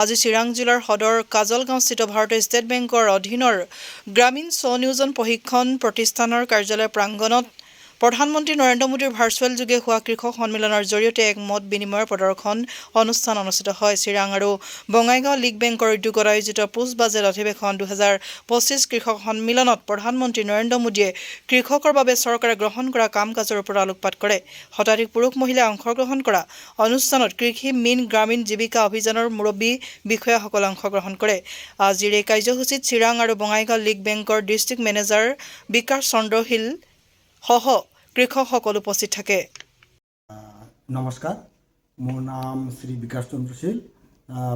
আজি চিৰাং জিলাৰ সদৰ কাজলগাঁওস্থিত ভাৰতীয় ষ্টেট বেংকৰ অধীনৰ গ্ৰামীণ স্বনিয়োজন প্ৰশিক্ষণ প্ৰতিষ্ঠানৰ কাৰ্যালয় প্ৰাংগণত প্ৰধানমন্ত্ৰী নৰেন্দ্ৰ মোদীৰ ভাৰ্চুৱেল যোগে হোৱা কৃষক সন্মিলনৰ জৰিয়তে এক মত বিনিময়ৰ প্ৰদৰ্শন অনুষ্ঠান অনুষ্ঠিত হয়। চিৰাং আৰু বঙাইগাঁও লীগ বেংকৰ উদ্যোগত আয়োজিত পোষ্ট বাজেট অধিৱেশন 2025 কৃষক সন্মিলনত প্ৰধানমন্ত্ৰী নৰেন্দ্ৰ মোদীয়ে কৃষকৰ বাবে চৰকাৰে গ্ৰহণ কৰা কাম কাজৰ ওপৰত আলোকপাত কৰে। শতাধিক পুৰুষ মহিলাই অংশগ্ৰহণ কৰা অনুষ্ঠানত কৃষি মীন গ্ৰামীণ জীৱিকা অভিযানৰ মুৰব্বী বিষয়াসকলে অংশগ্ৰহণ কৰে। আজিৰ এই কাৰ্যসূচীত চিৰাং আৰু বঙাইগাঁও লীগ বেংকৰ ডিষ্ট্ৰিক্ট মেনেজাৰ বিকাশ চন্দ্ৰশীল সহ কৃষকসকল উপস্থিত থাকে। নমস্কাৰ, মোৰ নাম শ্ৰী বিকাশ চন্দ্ৰশীল।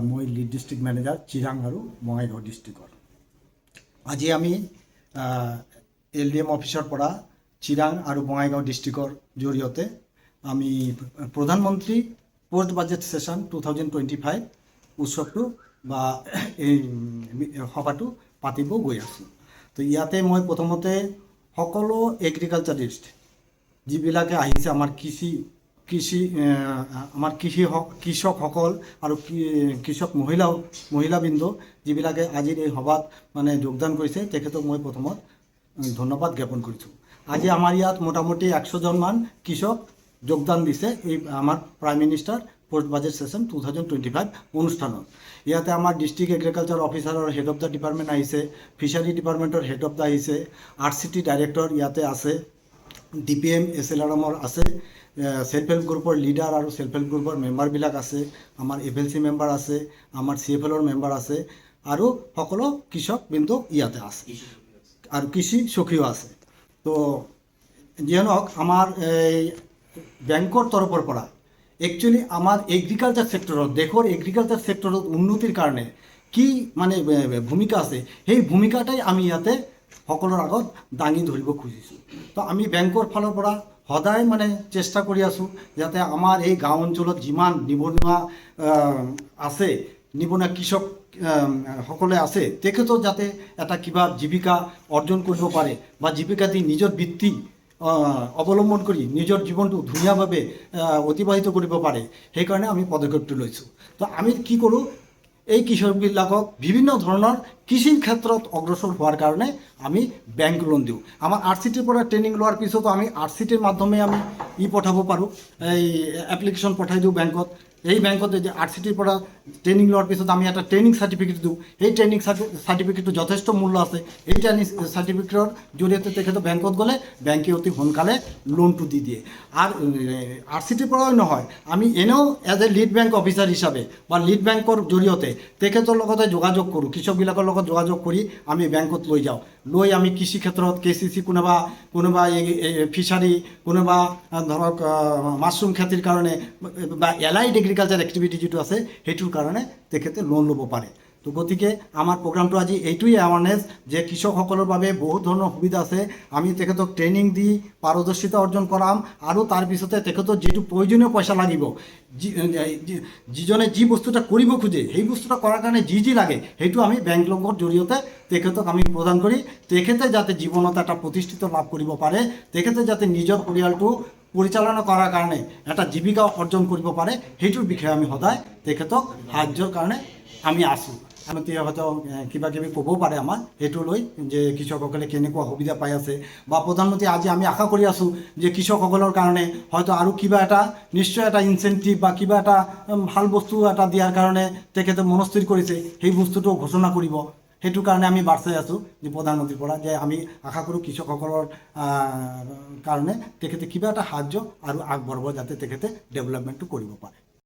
মই লিড ডিষ্ট্ৰিক্ট মেনেজাৰ চিৰাং আৰু বঙাইগাঁও ডিষ্ট্ৰিক্টৰ। আজি আমি LDM অফিচৰ পৰা চিৰাং আৰু বঙাইগাঁও ডিষ্ট্ৰিক্টৰ জৰিয়তে আমি প্ৰধানমন্ত্ৰী পোষ্ট বাজেট সেশ্যন 2025 উৎসৱটো বা এই সভাটো পাতিব গৈ আছোঁ। তো ইয়াতে মই প্ৰথমতে সকলো এগ্ৰিকালচাৰিষ্ট যিবিলাকে আহিছে আমাৰ কৃষকসকল আৰু কৃষক মহিলাবৃন্দ যিবিলাকে আজিৰ এই সভাত মানে যোগদান কৰিছে তেখেতক মই প্ৰথমত ধন্যবাদ জ্ঞাপন কৰিছোঁ। আজি আমাৰ ইয়াত মোটামুটি 100জন মান কৃষক যোগদান দিছে এই আমাৰ prime minister post budget session 2025 অনুষ্ঠানত। ইয়াতে আমাৰ ডিষ্ট্ৰিক্ট এগ্ৰিকালচাৰ অফিচাৰৰ হেড অফ দ্য ডিপাৰ্টমেণ্ট আহিছে, ফিচাৰী ডিপাৰ্টমেণ্টৰ হেড অফ দ্য আহিছে, RCT ডাইৰেক্টৰ ইয়াতে আছে, DPM SLRMৰ আছে, সেল্ফ হেল্প গ্ৰুপৰ লিডাৰ আৰু সেল্ফ হেল্প গ্ৰুপৰ মেম্বাৰবিলাক আছে, আমাৰ FLC মেম্বাৰ আছে, আমাৰ CFLৰ মেম্বাৰ আছে আৰু সকলো কৃষকবৃন্দ ইয়াতে আছে আৰু কৃষি সখীও আছে। তো যিয়ে নহওক আমাৰ এই বেংকৰ তৰফৰ পৰা একচুৱেলি আমাৰ এগ্ৰিকালচাৰ ছেক্টৰত দেশৰ এগ্ৰিকালচাৰ ছেক্টৰত উন্নতিৰ কাৰণে কি মানে ভূমিকা আছে সেই ভূমিকাটাই আমি ইয়াতে সকলোৰ আগত দাঙি ধৰিব খুজিছোঁ। তো আমি বেংকৰ ফালৰ পৰা সদায় মানে চেষ্টা কৰি আছোঁ যাতে আমাৰ এই গাঁও অঞ্চলত যিমান নিবনুৱা আছে, নিবনুৱা কৃষক সকলে আছে, তেখেতৰ যাতে এটা কিবা জীৱিকা অৰ্জন কৰিব পাৰে বা জীৱিকা দি নিজৰ বৃত্তি অৱলম্বন কৰি নিজৰ জীৱনটো ধুনীয়াভাৱে অতিবাহিত কৰিব পাৰে, সেইকাৰণে আমি পদক্ষেপটো লৈছোঁ। তো আমি কি কৰোঁ, এই কৃষকবিলাকক বিভিন্ন ধৰণৰ কৃষিৰ ক্ষেত্ৰত অগ্ৰসৰ হোৱাৰ কাৰণে আমি বেংক লোন দিওঁ। আমাৰ RCTৰ পৰা ট্ৰেইনিং লোৱাৰ পিছতো আমি RCTৰ মাধ্যমে আমি পঠাব পাৰোঁ, এই এপ্লিকেশ্যন পঠাই দিওঁ বেংকত। এই বেংকত যদি RCTৰ পৰা ট্ৰেইনিং লোৱাৰ পিছত আমি এটা ট্ৰেইনিং চাৰ্টিফিকেট দিওঁ। এই ট্ৰেইনিং চাৰ্টিফিকেটটো যথেষ্ট মূল্য আছে। এই ট্ৰেইনিং চাৰ্টিফিকেটৰ জৰিয়তে তেখেতে বেংকত গ'লে বেংকে অতি সোনকালে লোনটো দি দিয়ে। আৰু RCTৰ পৰাই নহয়, আমি এনেও as a lead bank officer হিচাপে বা লিড বেংকৰ জৰিয়তে তেখেতৰ লগতে যোগাযোগ কৰোঁ, কৃষকবিলাকৰ লগত যোগাযোগ কৰি আমি বেংকত লৈ যাওঁ। লৈ আমি কৃষি ক্ষেত্ৰত KCC, কোনোবা ফিচাৰী, কোনোবা ধৰক মাছৰুম খেতিৰ কাৰণে বা এলাইড এগ্ৰিকালচাৰ এক্টিভিটি যিটো আছে সেইটোৰ কাৰণে তেখেতে লোন ল'ব পাৰে। তো গতিকে আমাৰ প্ৰগ্ৰামটো আজি এইটোৱেই এৱাৰনেছ যে কৃষকসকলৰ বাবে বহুত ধৰণৰ সুবিধা আছে। আমি তেখেতক ট্ৰেইনিং দি পাৰদৰ্শিতা অৰ্জন কৰাম আৰু তাৰপিছতে তেখেতৰ যিটো প্ৰয়োজনীয় পইচা লাগিব, যিজনে যি বস্তুটা কৰিব খোজে সেই বস্তুটা কৰাৰ কাৰণে যি লাগে সেইটো আমি বেংক লোনৰ জৰিয়তে তেখেতক আমি প্ৰদান কৰি তেখেতে যাতে জীৱনত এটা প্ৰতিষ্ঠিত লাভ কৰিব পাৰে, তেখেতে যাতে নিজৰ পৰিয়ালটো পৰিচালনা কৰাৰ কাৰণে এটা জীৱিকা অৰ্জন কৰিব পাৰে, সেইটোৰ বিষয়ে আমি সদায় তেখেতক সাহায্যৰ কাৰণে আমি আছোঁ। প্ৰধানমন্ত্ৰীয়ে হয়তো কিবা কিবি ক'বও পাৰে আমাৰ সেইটো লৈ যে কৃষকসকলে কেনেকুৱা সুবিধা পাই আছে, বা প্ৰধানমন্ত্ৰী আজি আমি আশা কৰি আছোঁ যে কৃষকসকলৰ কাৰণে হয়তো আৰু কিবা এটা নিশ্চয় এটা ইনচেণ্টিভ বা কিবা এটা ভাল বস্তু এটা দিয়াৰ কাৰণে তেখেতে মনস্থিৰ কৰিছে, সেই বস্তুটো ঘোষণা কৰিব। সেইটো কাৰণে আমি বাট চাই আছোঁ যে প্ৰধানমন্ত্ৰীৰ পৰা যে আমি আশা কৰোঁ কৃষকসকলৰ কাৰণে তেখেতে কিবা এটা সাহায্য আৰু আগবঢ়াব যাতে তেখেতে ডেভেলপমেণ্টটো কৰিব পাৰে।